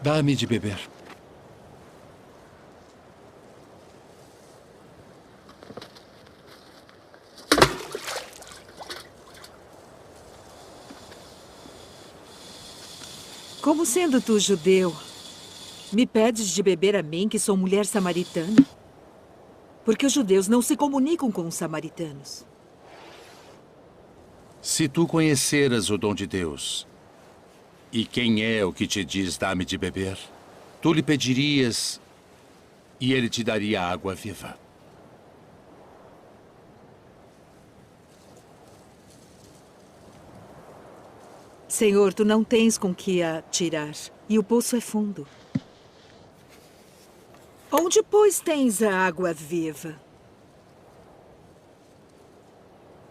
Dá-me de beber. Como sendo tu judeu, me pedes de beber a mim, que sou mulher samaritana? Porque os judeus não se comunicam com os samaritanos. Se tu conheceras o dom de Deus, e quem é o que te diz dá-me de beber, tu lhe pedirias e ele te daria água viva. Senhor, tu não tens com que a tirar, e o poço é fundo. Onde, pois, tens a água viva?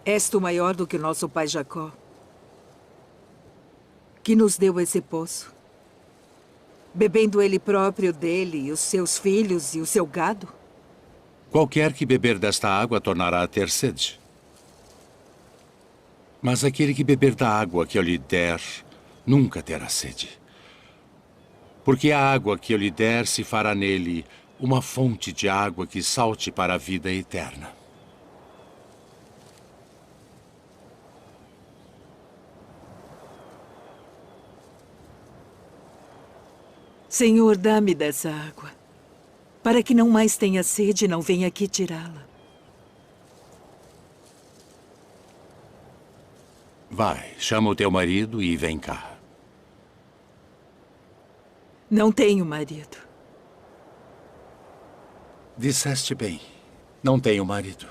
És tu maior do que o nosso pai Jacó, que nos deu esse poço, bebendo ele próprio dele, e os seus filhos e o seu gado? Qualquer que beber desta água tornará a ter sede. Mas aquele que beber da água que eu lhe der, nunca terá sede. Porque a água que eu lhe der se fará nele uma fonte de água que salte para a vida eterna. Senhor, dá-me dessa água, para que não mais tenha sede e não venha aqui tirá-la. Vai, chama o teu marido e vem cá. Não tenho marido. Disseste bem, não tenho marido.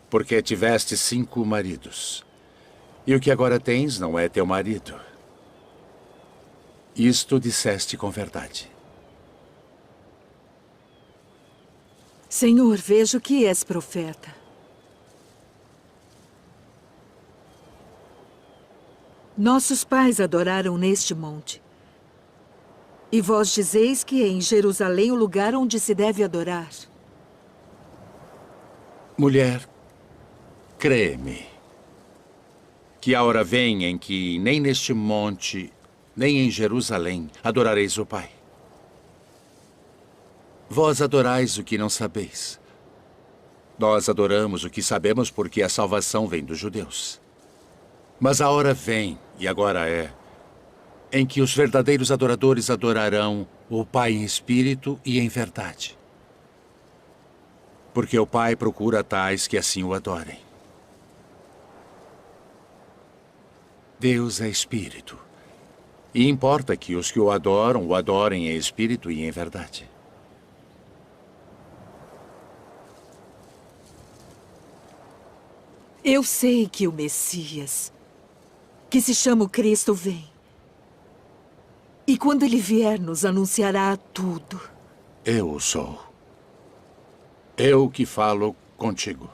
Porque tiveste 5 maridos. E o que agora tens não é teu marido. Isto disseste com verdade. Senhor, vejo que és profeta. Nossos pais adoraram neste monte. E vós dizeis que é em Jerusalém o lugar onde se deve adorar. Mulher, crê-me, que a hora vem em que nem neste monte, nem em Jerusalém adorareis o Pai. Vós adorais o que não sabeis. Nós adoramos o que sabemos porque a salvação vem dos judeus. Mas a hora vem, e agora é, em que os verdadeiros adoradores adorarão o Pai em espírito e em verdade. Porque o Pai procura tais que assim o adorem. Deus é espírito. E importa que os que o adorem em espírito e em verdade. Eu sei que o Messias, que se chama o Cristo, vem. E quando ele vier, nos anunciará tudo. Eu o sou. Eu que falo contigo.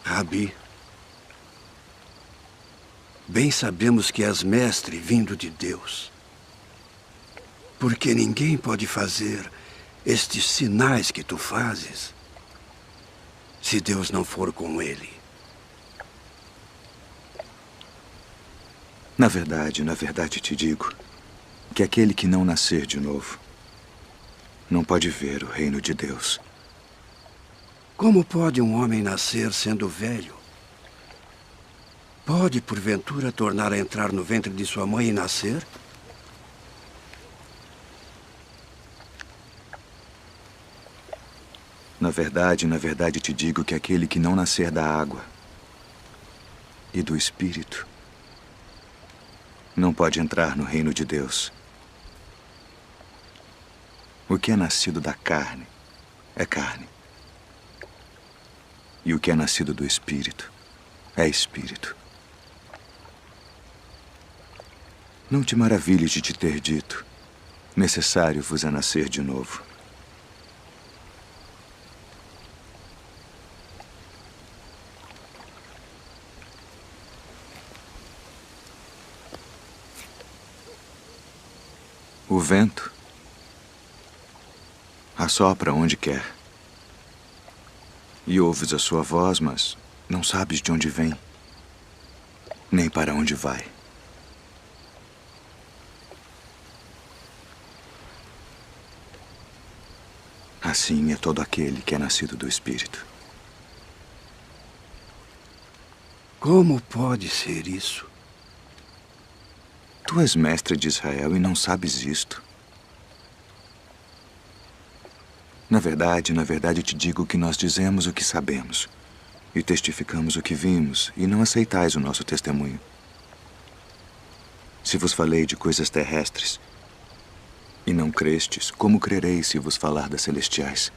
Rabi, bem sabemos que és mestre vindo de Deus. Porque ninguém pode fazer estes sinais que tu fazes se Deus não for com ele. Na verdade te digo que aquele que não nascer de novo não pode ver o reino de Deus. Como pode um homem nascer sendo velho? Pode, porventura, tornar a entrar no ventre de sua mãe e nascer? na verdade te digo que aquele que não nascer da água e do Espírito não pode entrar no reino de Deus. O que é nascido da carne é carne. E o que é nascido do Espírito é Espírito. Não te maravilhes de te ter dito: necessário vos é nascer de novo. O vento assopra onde quer. E ouves a sua voz, mas não sabes de onde vem, nem para onde vai. Assim é todo aquele que é nascido do Espírito. Como pode ser isso? Tu és mestre de Israel e não sabes isto. Na verdade te digo que nós dizemos o que sabemos e testificamos o que vimos, e não aceitais o nosso testemunho. Se vos falei de coisas terrestres e não crestes, como crereis se vos falar das celestiais?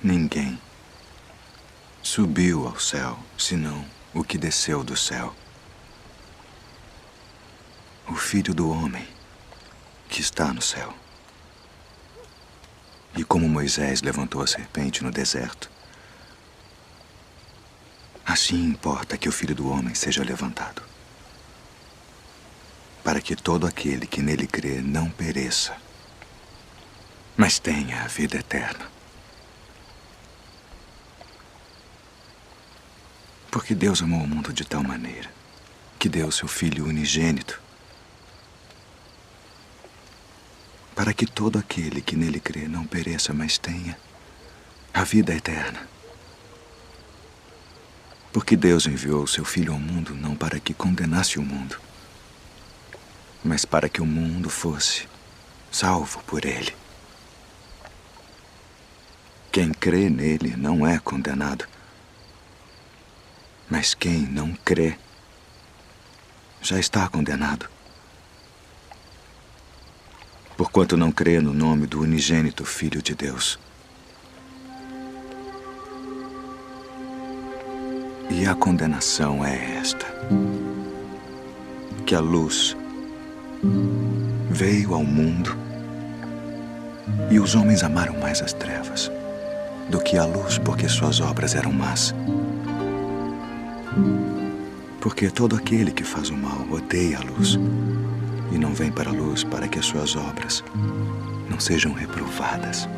Ninguém subiu ao céu, senão o que desceu do céu. O Filho do Homem que está no céu. E como Moisés levantou a serpente no deserto, assim importa que o Filho do Homem seja levantado, para que todo aquele que nele crê não pereça, mas tenha a vida eterna. Porque Deus amou o mundo de tal maneira que deu seu Filho unigênito, para que todo aquele que nele crê não pereça, mas tenha a vida eterna. Porque Deus enviou seu Filho ao mundo não para que condenasse o mundo, mas para que o mundo fosse salvo por ele. Quem crê nele não é condenado, mas quem não crê já está condenado, porquanto não crê no nome do unigênito Filho de Deus. E a condenação é esta: que a luz veio ao mundo e os homens amaram mais as trevas do que a luz, porque suas obras eram más. Porque todo aquele que faz o mal odeia a luz e não vem para a luz, para que as suas obras não sejam reprovadas.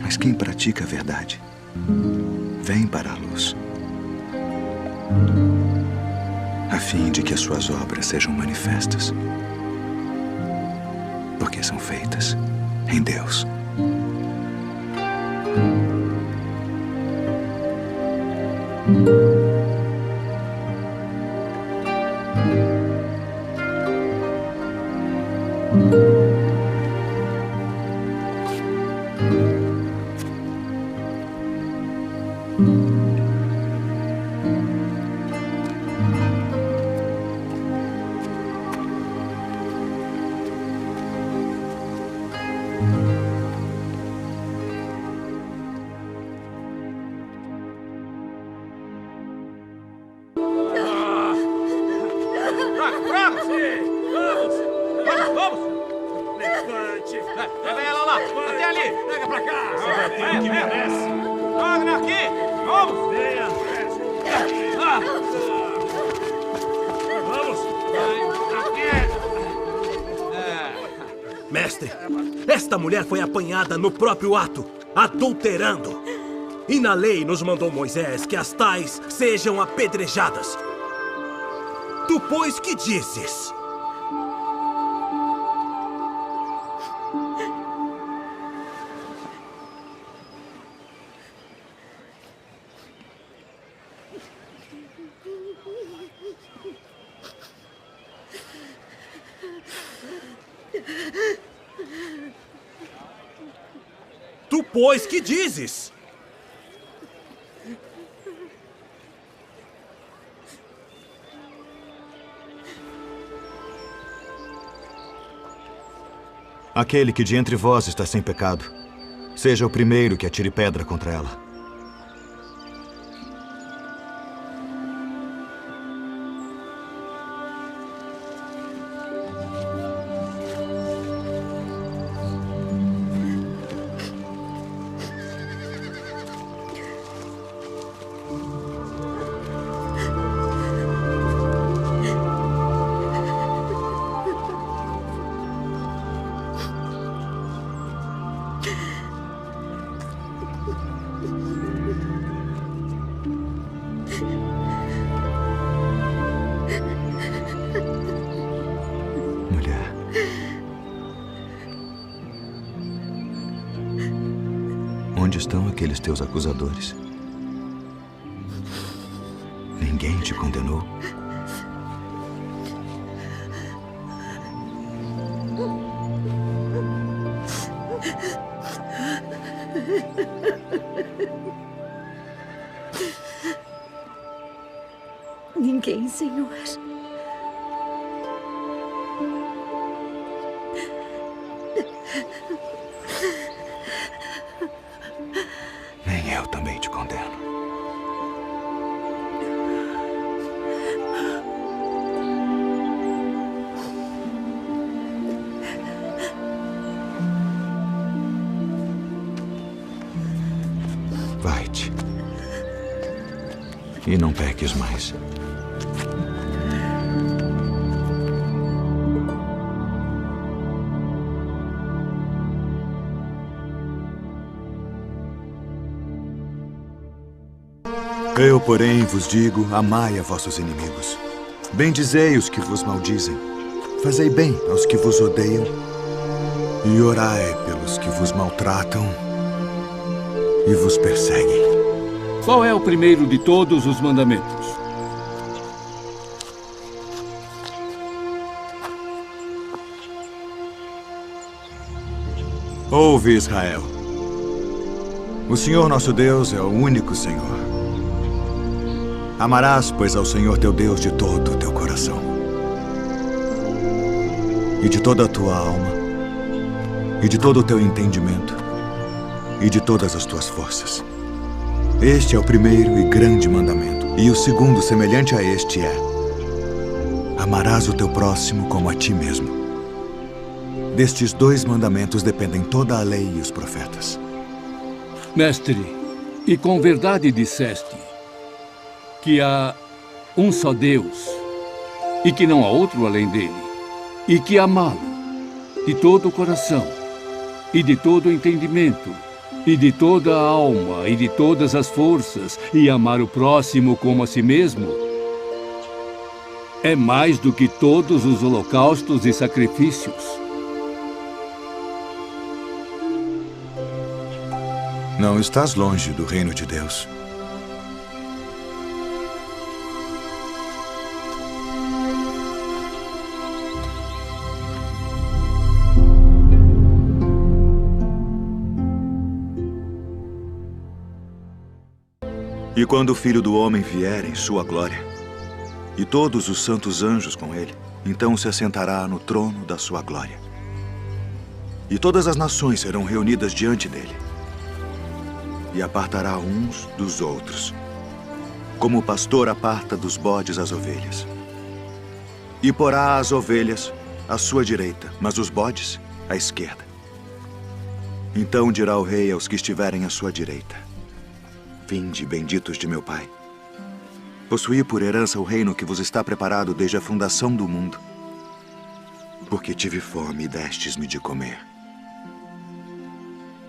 Mas quem pratica a verdade vem para a luz, a fim de que as suas obras sejam manifestas, porque são feitas em Deus. Mestre, esta mulher foi apanhada no próprio ato, adulterando. E na lei nos mandou Moisés que as tais sejam apedrejadas. Tu, pois, que dizes? Tu, pois, que dizes? Aquele que de entre vós está sem pecado, seja o primeiro que atire pedra contra ela. Mulher, onde estão aqueles teus acusadores? Ninguém te condenou? Ninguém, Senhor. Nem eu também te condeno. Vai-te. E não peques mais. Eu, porém, vos digo, amai a vossos inimigos. Bendizei os que vos maldizem. Fazei bem aos que vos odeiam. E orai pelos que vos maltratam e vos perseguem. Qual é o primeiro de todos os mandamentos? Ouve, Israel. O Senhor nosso Deus é o único Senhor. Amarás, pois, ao Senhor teu Deus de todo o teu coração, e de toda a tua alma, e de todo o teu entendimento, e de todas as tuas forças. Este é o primeiro e grande mandamento. E o segundo, semelhante a este, é: amarás o teu próximo como a ti mesmo. Destes dois mandamentos dependem toda a lei e os profetas. Mestre, e com verdade disseste que há um só Deus e que não há outro além dele, e que amá-lo de todo o coração e de todo o entendimento e de toda a alma e de todas as forças, e amar o próximo como a si mesmo, é mais do que todos os holocaustos e sacrifícios. Não estás longe do reino de Deus. E quando o Filho do Homem vier em sua glória, e todos os santos anjos com ele, então se assentará no trono da sua glória. E todas as nações serão reunidas diante dele. E apartará uns dos outros, como o pastor aparta dos bodes as ovelhas. E porá as ovelhas à sua direita, mas os bodes à esquerda. Então dirá o rei aos que estiverem à sua direita: vinde, benditos de meu Pai. Possuí por herança o reino que vos está preparado desde a fundação do mundo. Porque tive fome e destes-me de comer.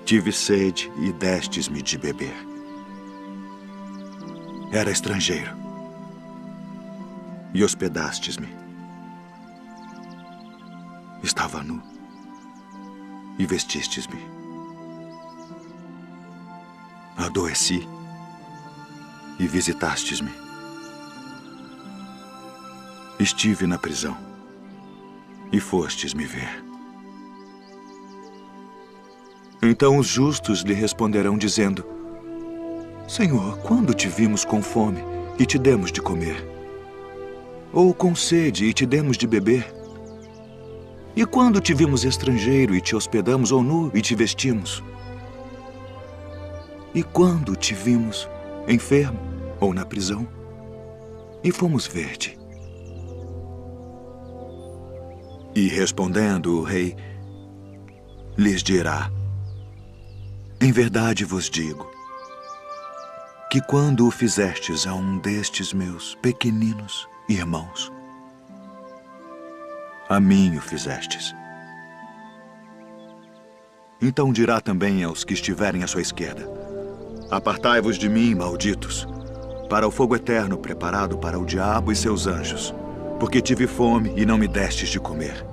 Tive sede e destes-me de beber. Era estrangeiro e hospedastes-me. Estava nu e vestistes-me. Adoeci e visitastes-me. Estive na prisão e fostes me ver. Então os justos lhe responderão dizendo: Senhor, quando te vimos com fome e te demos de comer? Ou com sede e te demos de beber? E quando te vimos estrangeiro e te hospedamos, ou nu e te vestimos? E quando te vimos enfermo ou na prisão e fomos ver-te? E respondendo o rei, lhes dirá: Em verdade vos digo que quando o fizestes a um destes meus pequeninos irmãos, a mim o fizestes. Então dirá também aos que estiverem à sua esquerda: Apartai-vos de mim, malditos, para o fogo eterno preparado para o diabo e seus anjos, porque tive fome e não me destes de comer.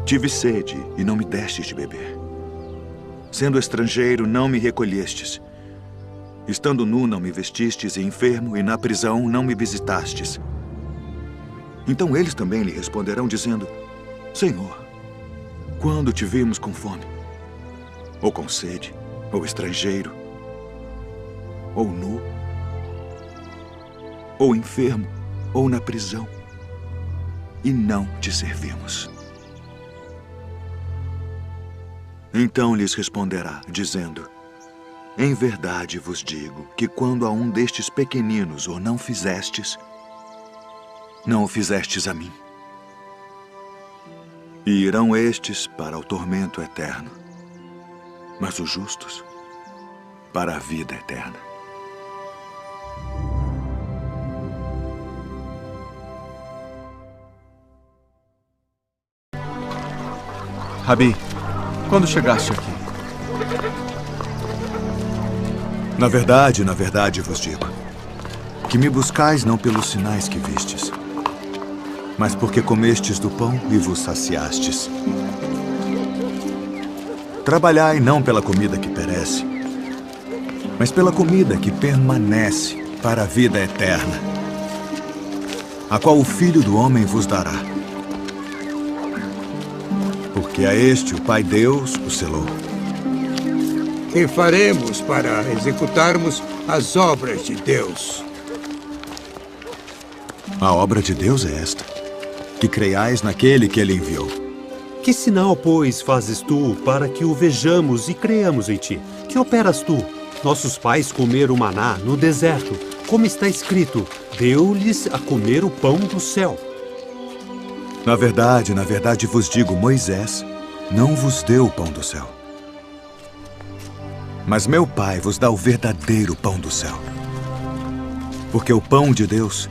Tive sede e não me destes de beber. Sendo estrangeiro, não me recolhestes. Estando nu, não me vestistes, e enfermo, e na prisão, não me visitastes. Então eles também lhe responderão, dizendo: Senhor, quando te vimos com fome, ou com sede, ou estrangeiro, ou nu, ou enfermo, ou na prisão, e não te servimos? Então lhes responderá, dizendo: Em verdade vos digo que quando a um destes pequeninos o não fizestes, não o fizestes a mim. E irão estes para o tormento eterno, mas os justos para a vida eterna. Rabi, quando chegaste aqui? Na verdade vos digo, que me buscais não pelos sinais que vistes, mas porque comestes do pão e vos saciastes. Trabalhai não pela comida que perece, mas pela comida que permanece para a vida eterna, a qual o Filho do Homem vos dará. Porque a este o Pai Deus o selou. Que faremos para executarmos as obras de Deus? A obra de Deus é esta: que creiais naquele que ele enviou. Que sinal, pois, fazes tu para que o vejamos e creiamos em ti? Que operas tu? Nossos pais comeram maná no deserto, como está escrito: deu-lhes a comer o pão do céu. Na verdade vos digo, Moisés não vos deu o pão do céu. Mas meu Pai vos dá o verdadeiro pão do céu. Porque o pão de Deus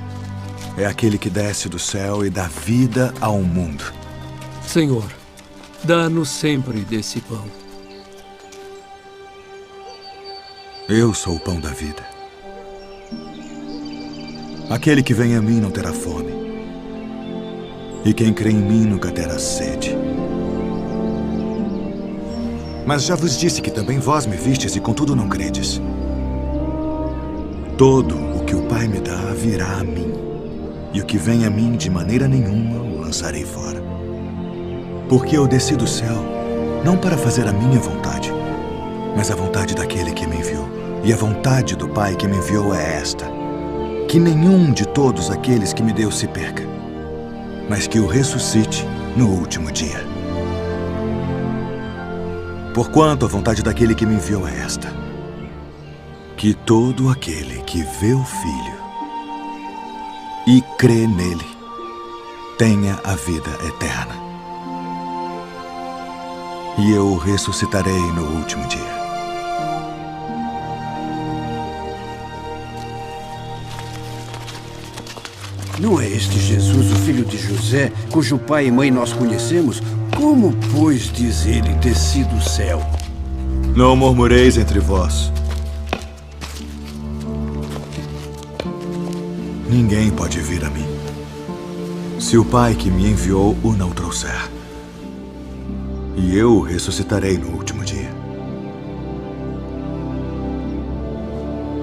é aquele que desce do céu e dá vida ao mundo. Senhor, dá-nos sempre desse pão. Eu sou o pão da vida. Aquele que vem a mim não terá fome, e quem crê em mim nunca terá sede. Mas já vos disse que também vós me vistes e contudo não credes. Todo o que o Pai me dá virá a mim, e o que vem a mim de maneira nenhuma o lançarei fora. Porque eu desci do céu, não para fazer a minha vontade, mas a vontade daquele que me enviou. E a vontade do Pai que me enviou é esta: que nenhum de todos aqueles que me deu se perca, mas que o ressuscite no último dia. Porquanto a vontade daquele que me enviou é esta: que todo aquele que vê o Filho e crê nele tenha a vida eterna. E eu o ressuscitarei no último dia. Não é este Jesus, o filho de José, cujo pai e mãe nós conhecemos? Como, pois, diz ele, desci do céu? Não murmureis entre vós. Ninguém pode vir a mim, se o Pai que me enviou o não trouxer. E eu o ressuscitarei no último dia.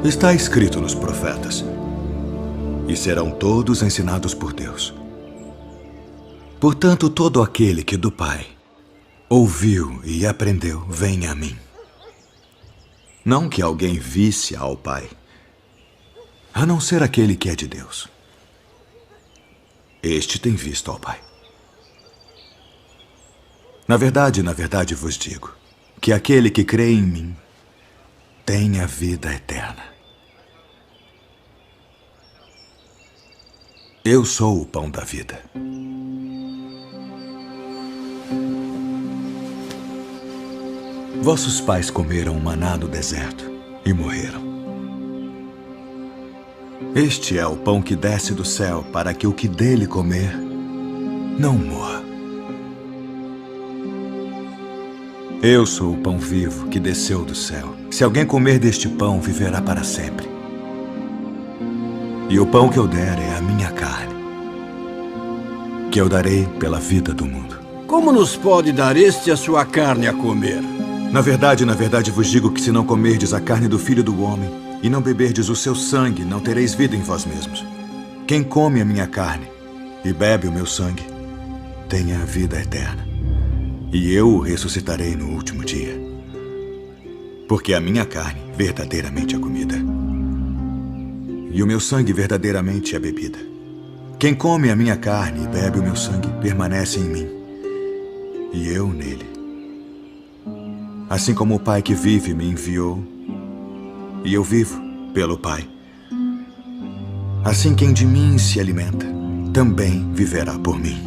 Está escrito nos profetas: e serão todos ensinados por Deus. Portanto, todo aquele que do Pai ouviu e aprendeu, vem a mim. Não que alguém visse ao Pai, a não ser aquele que é de Deus. Este tem visto ao Pai. Na verdade vos digo que aquele que crê em mim tem a vida eterna. Eu sou o pão da vida. Vossos pais comeram maná no deserto e morreram. Este é o pão que desce do céu para que o que dele comer não morra. Eu sou o pão vivo que desceu do céu. Se alguém comer deste pão, viverá para sempre. E o pão que eu der é a minha carne, que eu darei pela vida do mundo. Como nos pode dar este a sua carne a comer? Na verdade vos digo que se não comerdes a carne do Filho do Homem e não beberdes o seu sangue, não tereis vida em vós mesmos. Quem come a minha carne e bebe o meu sangue, tem a vida eterna. E eu o ressuscitarei no último dia. Porque a minha carne verdadeiramente é comida, e o meu sangue verdadeiramente é bebida. Quem come a minha carne e bebe o meu sangue permanece em mim, e eu nele. Assim como o Pai que vive me enviou, e eu vivo pelo Pai, assim quem de mim se alimenta também viverá por mim.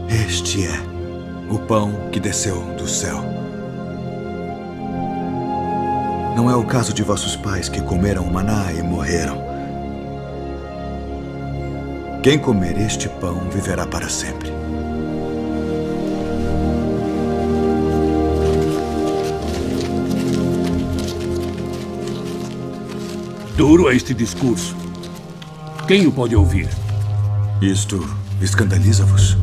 Este é o pão que desceu do céu. Não é o caso de vossos pais que comeram o maná e morreram. Quem comer este pão viverá para sempre. Duro é este discurso. Quem o pode ouvir? Isto escandaliza-vos?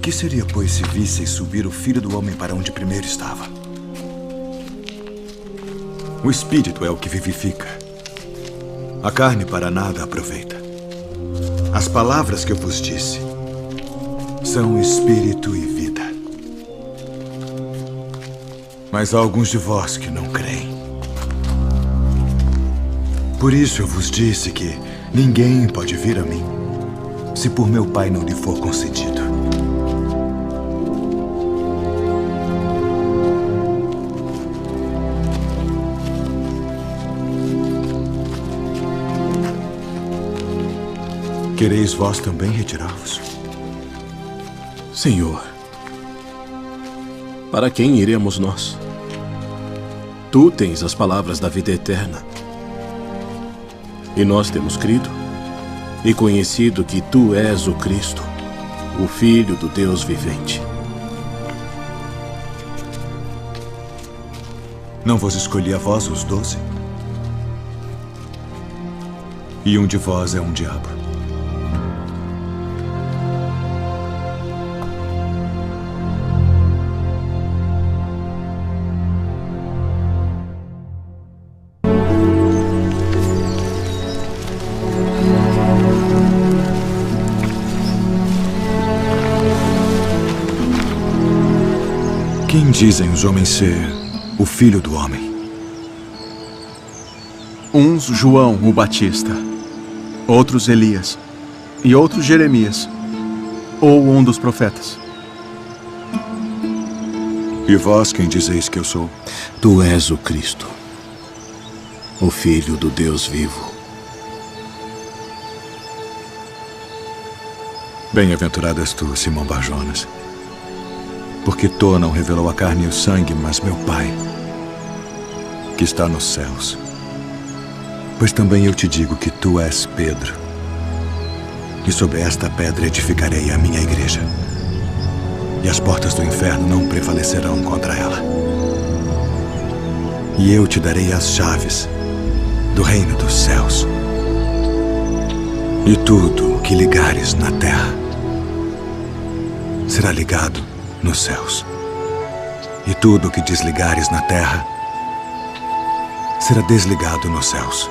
Que seria, pois, se visseis subir o Filho do Homem para onde primeiro estava? O Espírito é o que vivifica. A carne para nada aproveita. As palavras que eu vos disse são Espírito e vida. Mas há alguns de vós que não creem. Por isso eu vos disse que ninguém pode vir a mim se por meu Pai não lhe for concedido. Quereis vós também retirar-vos? Senhor, para quem iremos nós? Tu tens as palavras da vida eterna. E nós temos crido e conhecido que tu és o Cristo, o Filho do Deus vivente. Não vos escolhi a vós os 12? E um de vós é um diabo. Quem dizem os homens ser o Filho do Homem? Uns João o Batista, outros Elias, e outros Jeremias, ou um dos profetas. E vós quem dizeis que eu sou? Tu és o Cristo, o Filho do Deus vivo. Bem-aventurado és tu, Simão Bar-Jonas, porque tu não revelou a carne e o sangue, mas meu Pai, que está nos céus. Pois também eu te digo que tu és Pedro, e sobre esta pedra edificarei a minha igreja, e as portas do inferno não prevalecerão contra ela. E eu te darei as chaves do reino dos céus. E tudo o que ligares na terra será ligado nos céus. E tudo o que desligares na terra será desligado nos céus.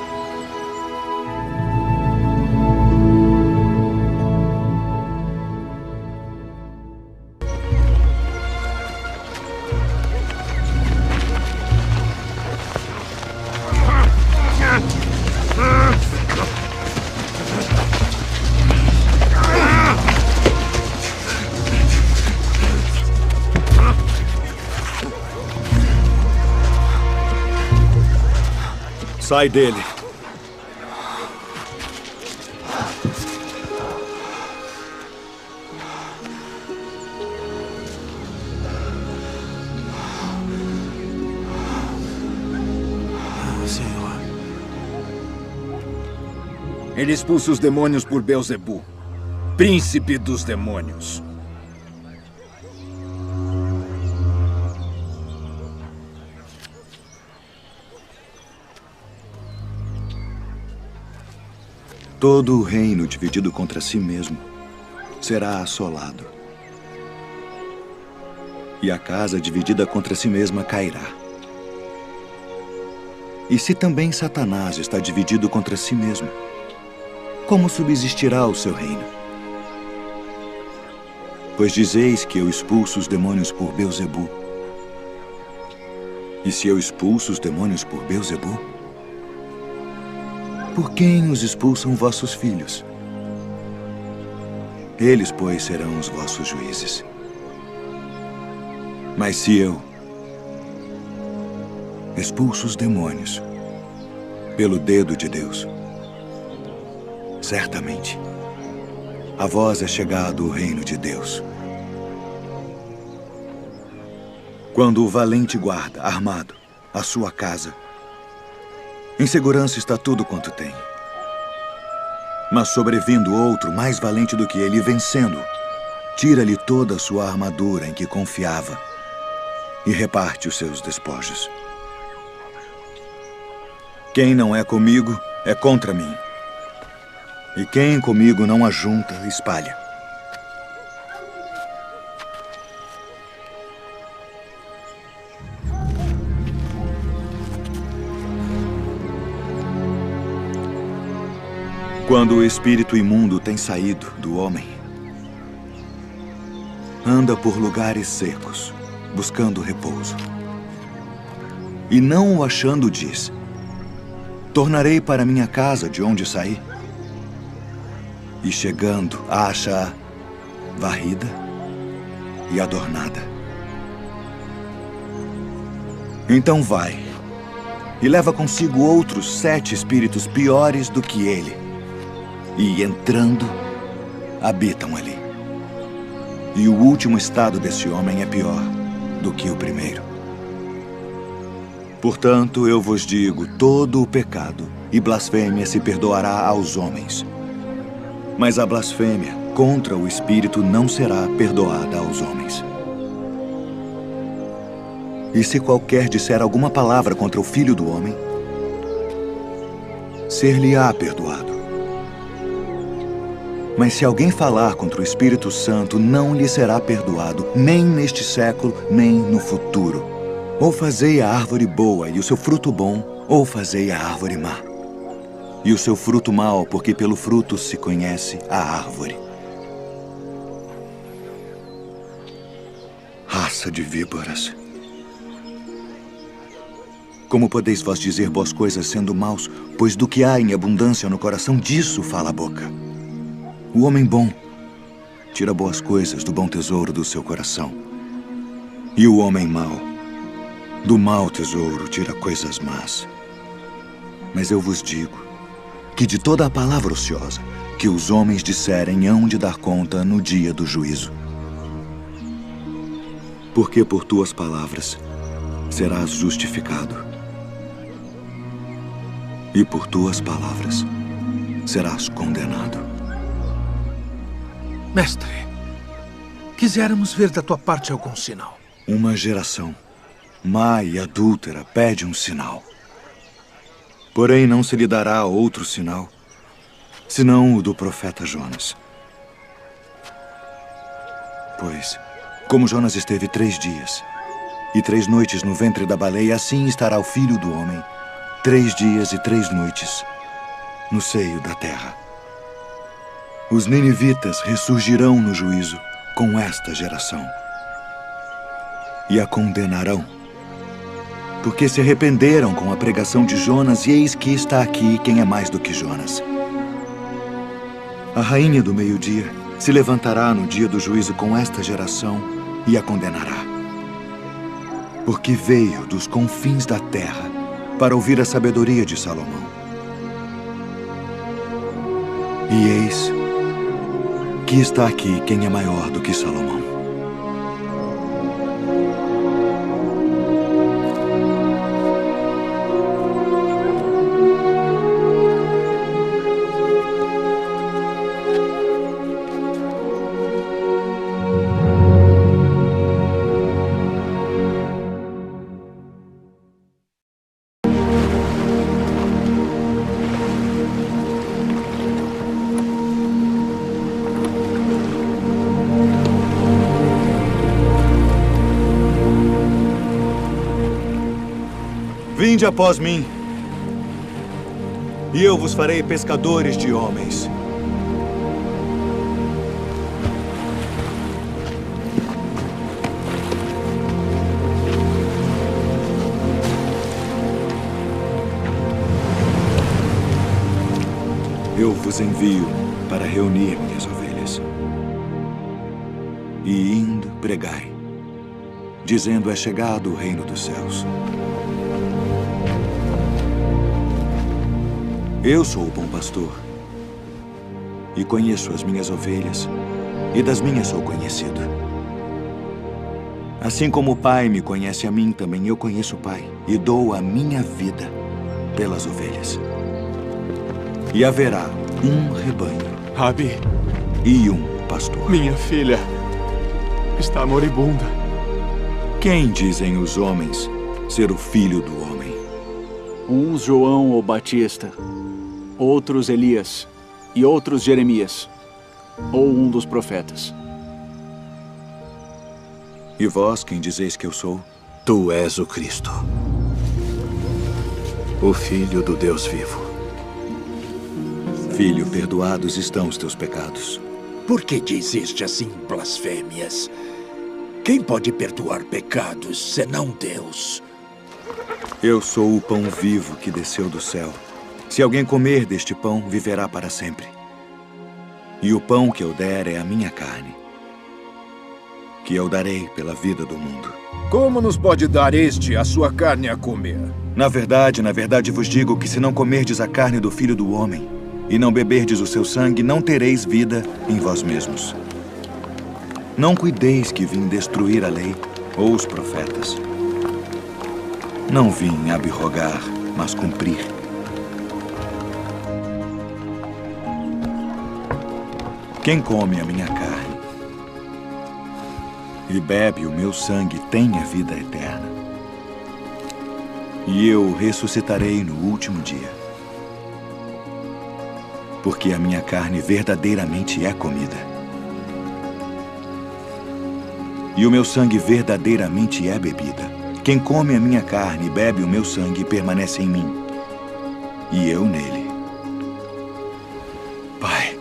Sai dele. Senhor. Ele expulsa os demônios por Beelzebu, príncipe dos demônios. Todo o reino dividido contra si mesmo será assolado. E a casa dividida contra si mesma cairá. E se também Satanás está dividido contra si mesmo, como subsistirá o seu reino? Pois dizeis que eu expulso os demônios por Beelzebu. E se eu expulso os demônios por Beelzebu, por quem os expulsam vossos filhos? Eles, pois, serão os vossos juízes. Mas se eu expulso os demônios pelo dedo de Deus, certamente a vós é chegado o reino de Deus. Quando o valente guarda, armado, a sua casa, em segurança está tudo quanto tem. Mas sobrevindo outro mais valente do que ele, vencendo, tira-lhe toda a sua armadura em que confiava e reparte os seus despojos. Quem não é comigo é contra mim. E quem comigo não ajunta, espalha. Quando o espírito imundo tem saído do homem, anda por lugares secos, buscando repouso. E não o achando, diz: tornarei para minha casa de onde saí. E chegando, acha-a varrida e adornada. Então vai e leva consigo outros 7 espíritos piores do que ele. E entrando, habitam ali. E o último estado desse homem é pior do que o primeiro. Portanto, eu vos digo, todo o pecado e blasfêmia se perdoará aos homens. Mas a blasfêmia contra o Espírito não será perdoada aos homens. E se qualquer disser alguma palavra contra o Filho do Homem, ser-lhe-á perdoado. Mas se alguém falar contra o Espírito Santo, não lhe será perdoado, nem neste século, nem no futuro. Ou fazei a árvore boa e o seu fruto bom, ou fazei a árvore má. E o seu fruto mau, porque pelo fruto se conhece a árvore. Raça de víboras. Como podeis vós dizer boas coisas sendo maus, pois do que há em abundância no coração, disso fala a boca. O homem bom tira boas coisas do bom tesouro do seu coração. E o homem mau, do mau tesouro, tira coisas más. Mas eu vos digo que de toda a palavra ociosa que os homens disserem hão de dar conta no dia do juízo. Porque por tuas palavras serás justificado. E por tuas palavras serás condenado. Mestre, quiséramos ver da tua parte algum sinal. Uma geração má e adúltera pede um sinal. Porém, não se lhe dará outro sinal, senão o do profeta Jonas. Pois, como Jonas esteve 3 dias e 3 noites no ventre da baleia, assim estará o Filho do Homem, 3 dias e 3 noites no seio da terra. Os ninivitas ressurgirão no juízo com esta geração e a condenarão, porque se arrependeram com a pregação de Jonas, e eis que está aqui quem é mais do que Jonas. A rainha do meio-dia se levantará no dia do juízo com esta geração e a condenará, porque veio dos confins da terra para ouvir a sabedoria de Salomão. E eis que está aqui quem é maior do que Salomão. Vinde após mim, e eu vos farei pescadores de homens. Eu vos envio para reunir minhas ovelhas. E indo, pregai, dizendo: é chegado o reino dos céus. Eu sou o bom pastor, e conheço as minhas ovelhas, e das minhas sou conhecido. Assim como o Pai me conhece a mim, também eu conheço o Pai, e dou a minha vida pelas ovelhas. E haverá um rebanho, Rabi, e um pastor. minha filha está moribunda. Quem dizem os homens ser o filho do homem? Uns João o Batista, outros Elias e outros Jeremias, ou um dos profetas. E vós, quem dizeis que eu sou? Tu és o Cristo, o Filho do Deus vivo. Filho, perdoados estão os teus pecados. Por que dizeste assim blasfêmias? Quem pode perdoar pecados senão Deus? Eu sou o pão vivo que desceu do céu. Se alguém comer deste pão, viverá para sempre. E o pão que eu der é a minha carne, que eu darei pela vida do mundo. Como nos pode dar este a sua carne a comer? Na verdade vos digo que se não comerdes a carne do Filho do Homem e não beberdes o seu sangue, não tereis vida em vós mesmos. Não cuideis que vim destruir a lei ou os profetas. Não vim abrogar, mas cumprir. Quem come a minha carne e bebe o meu sangue tem a vida eterna. E eu ressuscitarei no último dia. Porque a minha carne verdadeiramente é comida. E o meu sangue verdadeiramente é bebida. Quem come a minha carne e bebe o meu sangue permanece em mim, e eu nele. Pai,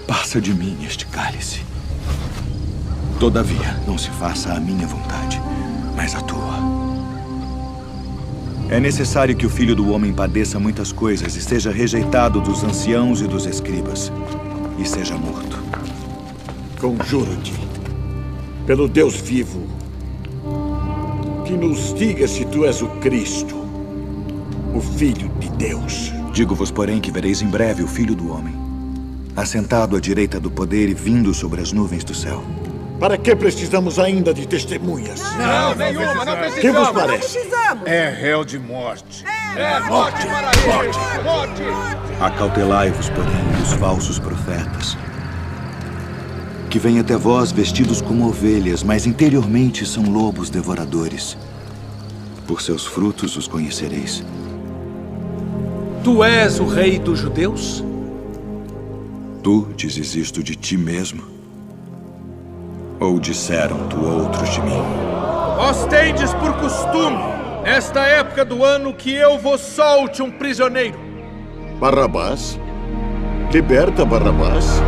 passa de mim este cálice. Todavia, não se faça a minha vontade, mas a tua. É necessário que o Filho do Homem padeça muitas coisas e seja rejeitado dos anciãos e dos escribas, e seja morto. Conjuro-te, pelo Deus vivo, que nos diga se tu és o Cristo, o Filho de Deus. Digo-vos, porém, que vereis em breve o Filho do Homem, assentado à direita do poder e vindo sobre as nuvens do céu. Para que precisamos ainda de testemunhas? Não, nenhuma, não precisamos. Que vos parece? É réu de morte. Morte, morte. Acautelai-vos, porém, dos falsos profetas, que vêm até vós vestidos como ovelhas, mas interiormente são lobos devoradores. Por seus frutos os conhecereis. Tu és o rei dos judeus? Tu dizes isto de ti mesmo? Ou disseram-tu outros de mim? Vós tendes por costume, nesta época do ano, que eu vos solte um prisioneiro. Barrabás? Liberta Barrabás?